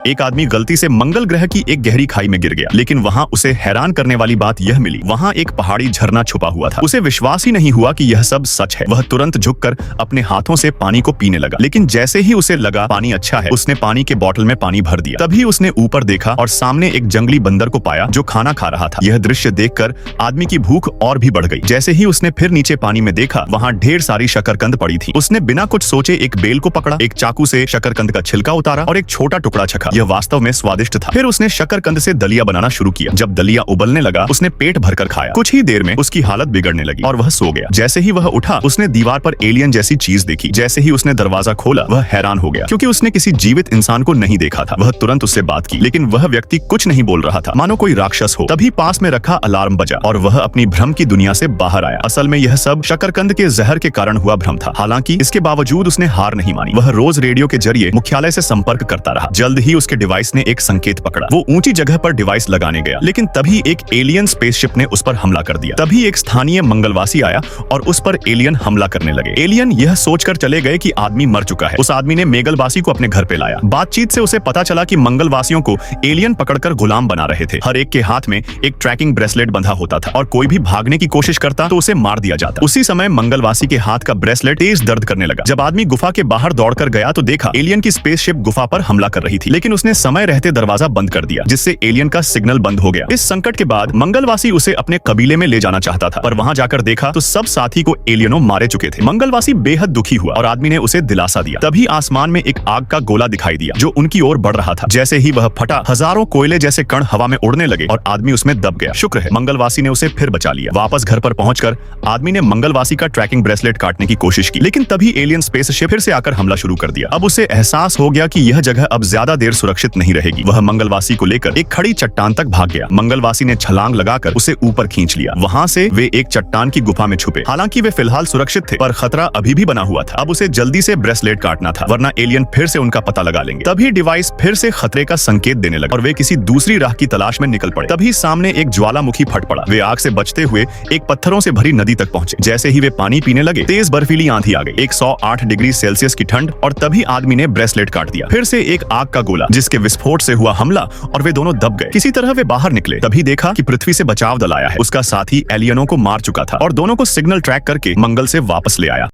एक आदमी गलती से मंगल ग्रह की एक गहरी खाई में गिर गया, लेकिन वहाँ उसे हैरान करने वाली बात यह मिली, वहाँ एक पहाड़ी झरना छुपा हुआ था। उसे विश्वास ही नहीं हुआ कि यह सब सच है। वह तुरंत झुककर अपने हाथों से पानी को पीने लगा, लेकिन जैसे ही उसे लगा पानी अच्छा है, उसने पानी के बोतल में पानी भर दिया। तभी उसने ऊपर देखा और सामने एक जंगली बंदर को पाया जो खाना खा रहा था। यह दृश्य देखकर आदमी की भूख और भी बढ़ गई। जैसे ही उसने फिर नीचे पानी में देखा, वहाँ ढेर सारी शकरकंद पड़ी थी। उसने बिना कुछ सोचे एक बेल को पकड़ा, एक चाकू से शकरकंद का छिलका उतारा और एक छोटा टुकड़ा चखा। यह वास्तव में स्वादिष्ट था। फिर उसने शकरकंद से दलिया बनाना शुरू किया। जब दलिया उबलने लगा, उसने पेट भरकर खाया। कुछ ही देर में उसकी हालत बिगड़ने लगी और वह सो गया। जैसे ही वह उठा, उसने दीवार पर एलियन जैसी चीज देखी। जैसे ही उसने दरवाजा खोला, वह हैरान हो गया, क्योंकि उसने किसी जीवित इंसान को नहीं देखा था। वह तुरंत उससे बात की, लेकिन वह व्यक्ति कुछ नहीं बोल रहा था, मानो कोई राक्षस हो। तभी पास में रखा अलार्म बजा और वह अपनी भ्रम की दुनिया से बाहर आया। असल में यह सब शकरकंद के जहर के कारण हुआ भ्रम था। हालांकि इसके बावजूद उसने हार नहीं मानी। वह रोज रेडियो के जरिए मुख्यालय से संपर्क करता रहा। जल्द ही उसके डिवाइस ने एक संकेत पकड़ा। वो ऊंची जगह पर डिवाइस लगाने गया, लेकिन तभी एक एलियन स्पेसशिप ने उस पर हमला कर दिया। तभी एक स्थानीय मंगलवासी आया और उस पर एलियन हमला करने लगे। एलियन यह सोचकर चले गए कि आदमी मर चुका है। उस आदमी ने मेगलवासी को अपने घर पे लाया। बातचीत से उसे पता चला कि मंगलवासियों को एलियन पकड़कर गुलाम बना रहे थे। हर एक के हाथ में एक ट्रैकिंग ब्रेसलेट बंधा होता था और कोई भी भागने की कोशिश करता तो उसे मार दिया जाता। उसी समय मंगलवासी के हाथ का ब्रेसलेट तेज दर्द करने लगा। जब आदमी गुफा के बाहर दौड़कर गया तो देखा एलियन की स्पेसशिप गुफा पर हमला कर रही थी, लेकिन उसने समय रहते दरवाजा बंद कर दिया, जिससे एलियन का सिग्नल बंद हो गया। इस संकट के बाद मंगलवासी उसे अपने कबीले में ले जाना चाहता था, पर वहां जाकर देखा तो सब साथी को एलियनों मारे चुके थे। मंगलवासी बेहद दुखी हुआ और आदमी ने उसे दिलासा दिया। तभी आसमान में एक आग का गोला दिखाई दिया जो उनकी ओर बढ़ रहा था। जैसे ही वह फटा, हजारों कोयले जैसे कण हवा में उड़ने लगे और आदमी उसमें दब गया। शुक्र है मंगलवासी ने उसे फिर बचा लिया। वापस घर पर पहुंचकर आदमी ने मंगलवासी का ट्रैकिंग ब्रेसलेट काटने की कोशिश की, लेकिन तभी एलियन स्पेसशिप फिर से आकर हमला शुरू कर दिया। अब उसे एहसास हो गया कि यह जगह अब ज्यादा देर सुरक्षित नहीं रहेगी। वह मंगलवासी को लेकर एक खड़ी चट्टान तक भाग गया। मंगलवासी ने छलांग लगाकर उसे ऊपर खींच लिया। वहां से वे एक चट्टान की गुफा में छुपे। हालांकि वे फिलहाल सुरक्षित थे, पर खतरा अभी भी बना हुआ था। अब उसे जल्दी से ब्रेसलेट काटना था, वरना एलियन फिर से उनका पता लगा लेंगे। तभी डिवाइस फिर से खतरे का संकेत देने लगा और वे किसी दूसरी राह की तलाश में निकल पड़े। तभी सामने एक ज्वालामुखी फट पड़ा। वे आग से बचते हुए एक पत्थरों से भरी नदी तक पहुंचे। जैसे ही वे पानी पीने लगे, तेज बर्फीली आंधी आ गई। 108 डिग्री सेल्सियस की ठंड, और तभी आदमी ने ब्रेसलेट काट दिया। फिर से एक आग का गोला, जिसके विस्फोट से हुआ हमला, और वे दोनों दब गए। किसी तरह वे बाहर निकले। तभी देखा कि पृथ्वी से बचाव दल आया है। उसका साथी एलियनों को मार चुका था और दोनों को सिग्नल ट्रैक करके मंगल से वापस ले आया।